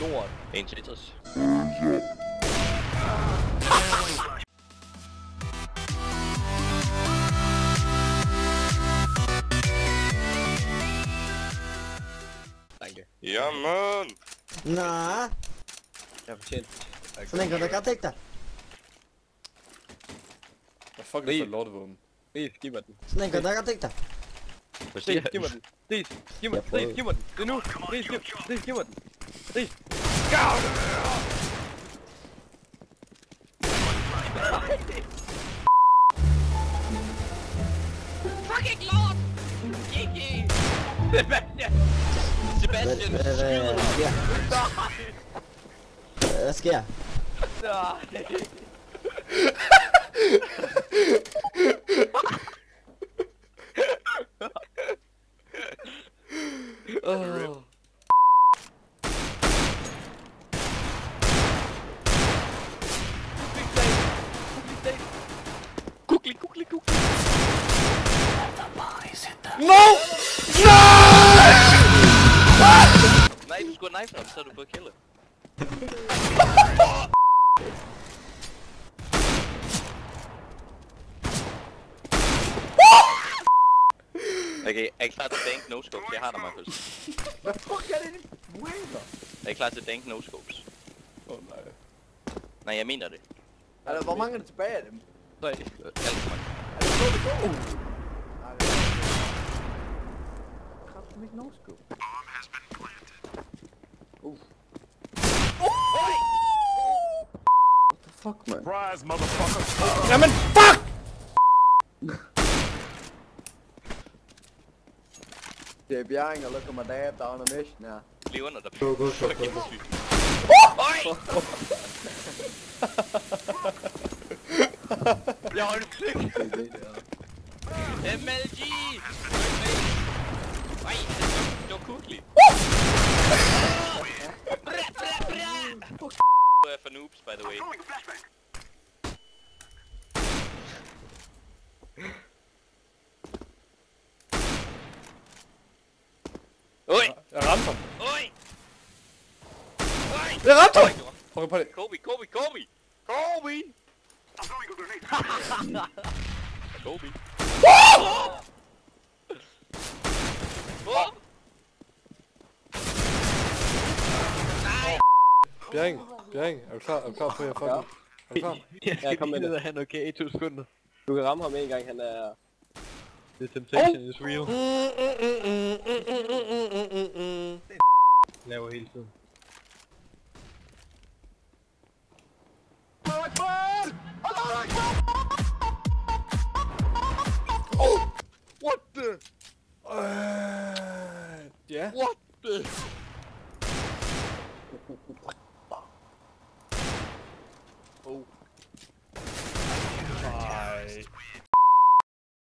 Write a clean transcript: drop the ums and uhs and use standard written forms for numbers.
lort. En Tetris. Danke. Jamen! Nej, Jeg fortjent. så den kan du godt tænke dig. Hvad fuck er det for et lortevåben? Ris, giv mig den. Så den kan du godt tænke dig. Ris, giv mig den. Ris, giv mig den. Ris, giv mig den. Det er nu. Ris, giv mig den. Ris. Fucking lord! Gigi! Sebastian! Sebastian! Hvad sker? Nej! Kukli. No! Nej, du skulle have knife ham, så har du fået killet. Okay, er I klar til dank no-scopes? Jeg har dig, Marcus. Hvad fuck er det? Waver? Er I klar til dank no-scopes? Nej. Nej, jeg mener det. Altså, hvor mange er der tilbage af dem? 3. Alt for mange. Er det så det går? Nej, det er kraftigt ikke no-scope. What the fuck, man? Surprise, motherfucker! Jamen, fuck! Det er Bjerring, og look at my dad down a mission her. Lige under dig. Go. Jeg holdt flik! Det er det, der. MLG! Ej, det var Kukli. For noobs, by the way. Oi! Jeg ramte ham. Oi! Oi! Jeg ramte ham! Okay, på det. Kobe! Kobe! Bjerring, er du klar? Er du klar på, at jeg fucking... Er du klar? Jeg skal lige ned og have noget i 2 sekunder. Du kan ramme ham en gang, han er... The temptation is real. Laver hele tiden. What the? Ja. What the?